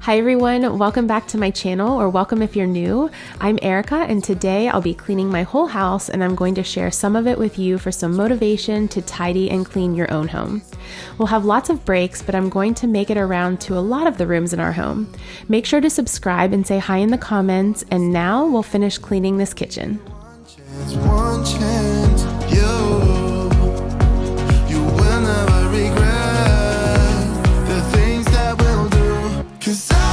Hi everyone, welcome back to my channel, or welcome if you're new. I'm Erica, and today I'll be cleaning my whole house, and I'm going to share some of it with you for some motivation to tidy and clean your own home. We'll have lots of breaks, but I'm going to make it around to a lot of the rooms in our home. Make sure to subscribe and say hi in the comments, and now we'll finish cleaning this kitchen. One chance, you will never regret the things that we'll do. 'Cause I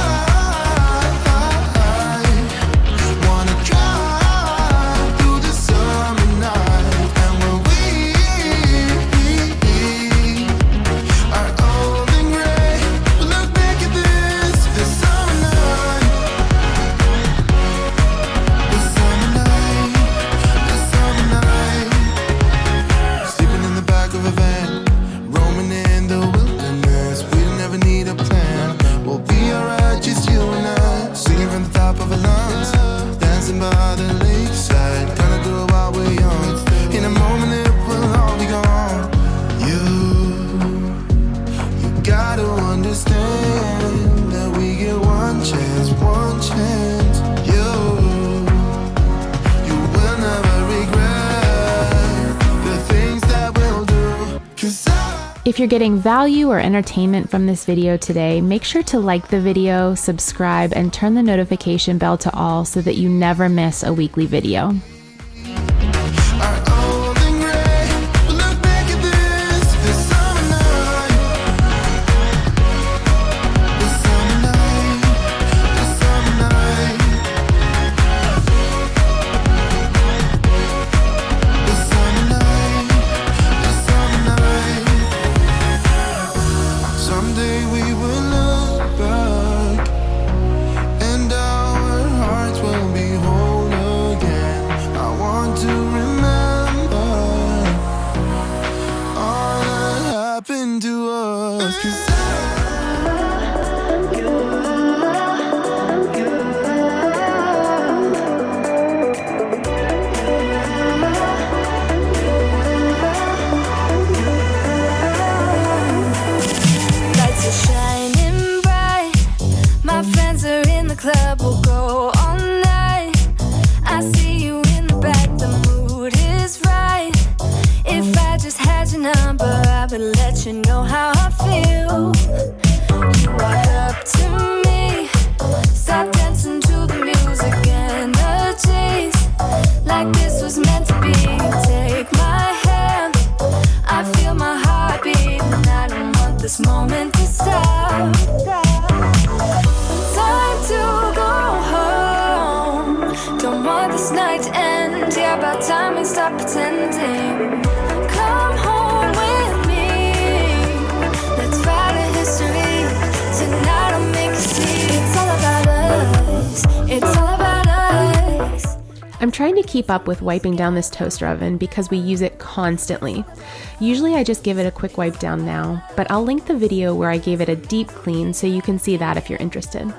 wanna drive through the summer night, and when we are old and gray, we'll look back at this summer night, this summer night, this summer night. Sleeping in the back of a van, roaming in the wilderness. We never need a plan. We'll be alright, just you and I. Singing from the top of our lungs, dancing by the lakeside. Gonna do it while we're young. In a moment it will all be gone. You gotta understand that we get one chance, one chance. You will never regret the things that we'll do. 'Cause If you're getting value or entertainment from this video today, make sure to like the video, subscribe, and turn the notification bell to all so that you never miss a weekly video. are old and gray. We'll look back at this summer night, this summer night, this summer night, this summer night, this summer night. Someday we will look back, and our hearts will be whole again. I want to remember all that happened to us. 'Cause Lights are shining bright. My friends are in the club. We'll go all night. I see you in the back. The mood is right. If I just had your number, I would let you know how I feel. You walk up to me, start dancing to the music and the chase. Like this was meant to be. Take my hand, I feel my heart beat, and I don't want this moment to stop. Time to go home. Don't want this night to end. Yeah, about time we stop pretending. Come home with me. Let's write a history. Tonight I'll make you see. It's all about us. It's all about us. I'm trying to keep up with wiping down this toaster oven because we use it constantly. Usually I just give it a quick wipe down now, but I'll link the video where I gave it a deep clean so you can see that if you're interested.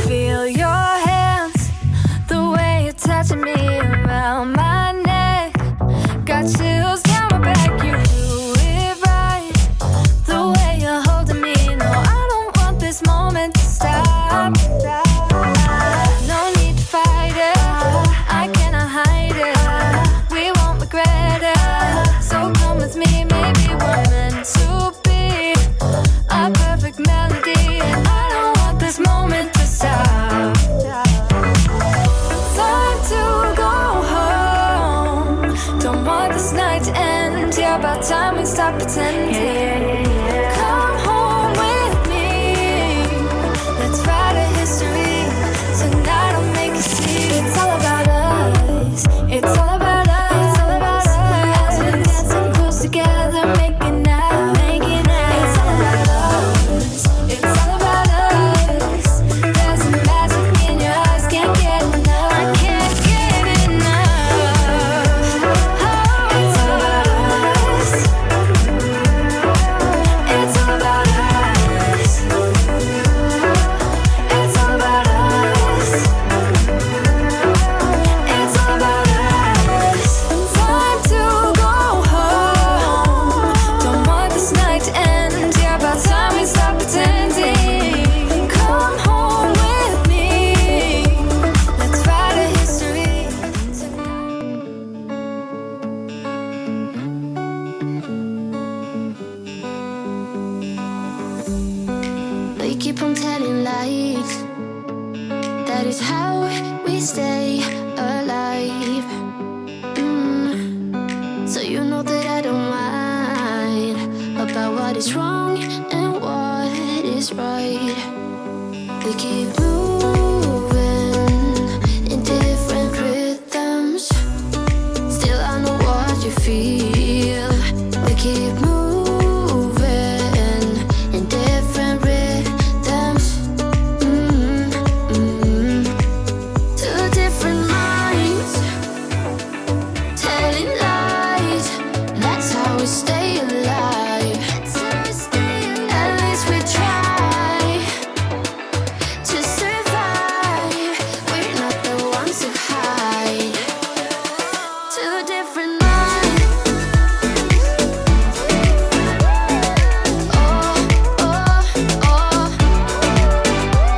Feel your hands, the way you're touching me around my neck. Got chills down my back, you do it right. The way you're holding me, no, I don't want this moment to stop. No need to fight it, I cannot hide it. We won't regret it, so come with me, maybe we're meant to be. A perfect melody, and I don't want this moment to stop. Time to go home. Don't want this night to end. Yeah, about time we stop pretending. Come home with me. Let's write a history. Tonight I'll make you see. It's all about us. It's all about us. It's all about us. We're dancing close together, making out, making out. It's all about us. It's all about us. There's a magic in your eyes, can't get enough. I can't get enough. Oh, it's all about us. keep on telling lies. That is how we stay alive. So you know that I don't mind about what is wrong and what is right. We keep moving in different rhythms. Still I know what you feel. We keep moving in different rhythms. Two different minds telling lies. That's how we stay alive. At least we try to survive. We're not the ones who hide. Two different minds. Oh, oh, oh.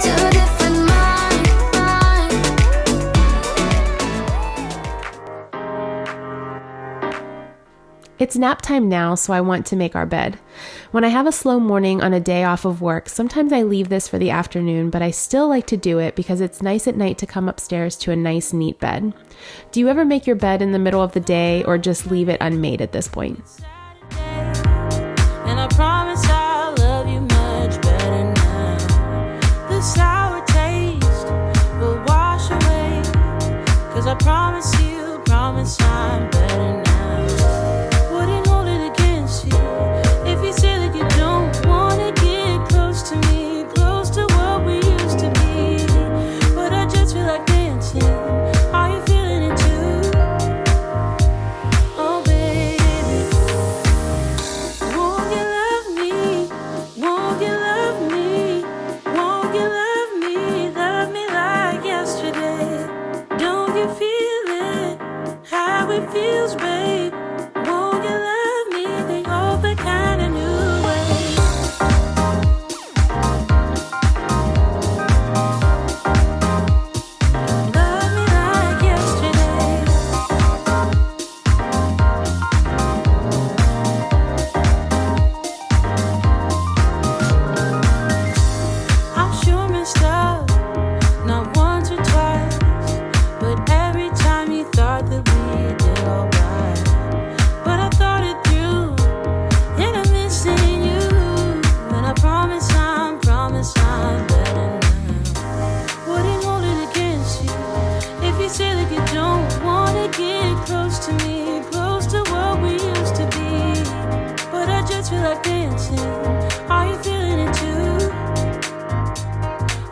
Two different minds. It's nap time now, so I want to make our bed. When I have a slow morning on a day off of work, sometimes I leave this for the afternoon, but I still like to do it because it's nice at night to come upstairs to a nice, neat bed. Do you ever make your bed in the middle of the day or just leave it unmade at this point? And I promise I'll love you much better now. The sour taste will wash away. 'Cause I promise I'm better now. Wouldn't hold it against you if you say that you don't wanna get close to me, close to what we used to be. But I just feel like dancing. Are you feeling it too? Oh baby, won't you love me? Won't you love me? Won't you love me? Love me like yesterday. Don't you feel it? How it feels, babe. Won't you love me the old kind of new way? Love me like yesterday. I'm sure messed up, not once or twice, but every time you thought that we did alright. But I thought it through, and I'm missing you. And I promise I'm better now. Wouldn't hold it against you if you say that you don't wanna get close to me, close to what we used to be. But I just feel like dancing. Are you feeling it too?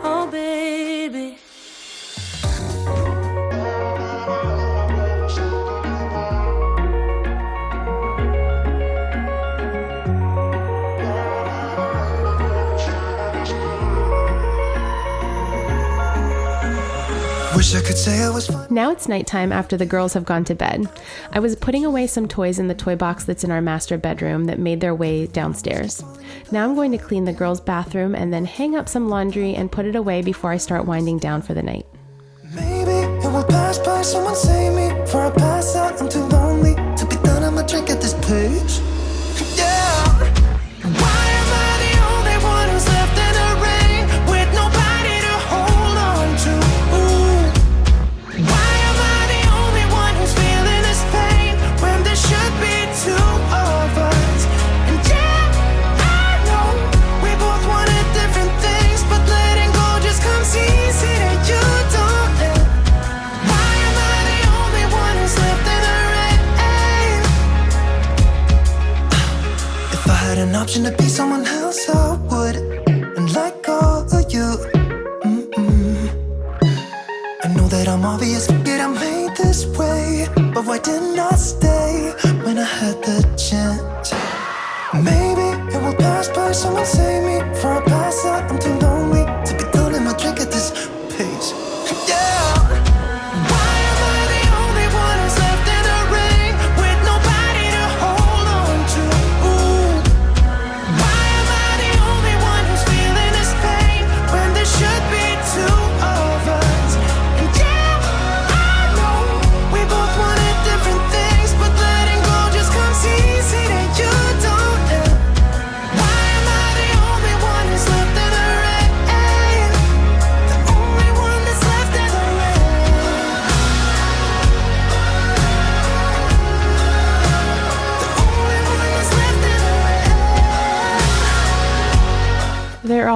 Oh baby. Wish I could say I was fine. Now it's nighttime after the girls have gone to bed. I was putting away some toys in the toy box that's in our master bedroom that made their way downstairs. Now I'm going to clean the girls' bathroom and then hang up some laundry and put it away before I start winding down for the night. Maybe it will pass by, someone save me. For I pass out, I'm too lonely to be done. I'ma drink at this place. Yeah. Why am I the only one who's left in the rain with nobody to hold on to? Why am I the only one who's feeling this pain when there should be two of us? And yeah, I know we both wanted different things, but letting go just comes easy that you don't let. Why am I the only one who's left in the rain? If I had an option to be someone else, I would. And like all of you, I know that I'm obvious, yet I'm made this way. But why didn't I stay when I had the chance? Maybe it will pass by, someone save me. For I pass out, I'm too lonely to be done in my drink at this pace. Yeah. Why am I the only one who's left in the rain with nobody to hold on to? Why am I the only one who's feeling this pain when there should be two of us? And yeah, I know we both wanted different things, but letting go just comes easy that you don't let. Why am I the only one who's left in the rain?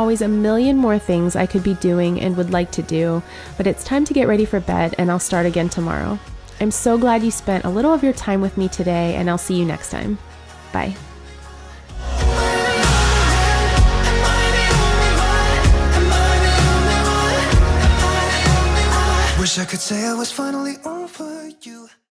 always a million more things I could be doing and would like to do, but it's time to get ready for bed and I'll start again tomorrow. I'm so glad you spent a little of your time with me today, and I'll see you next time. Bye. Wish I could say I was finally over you.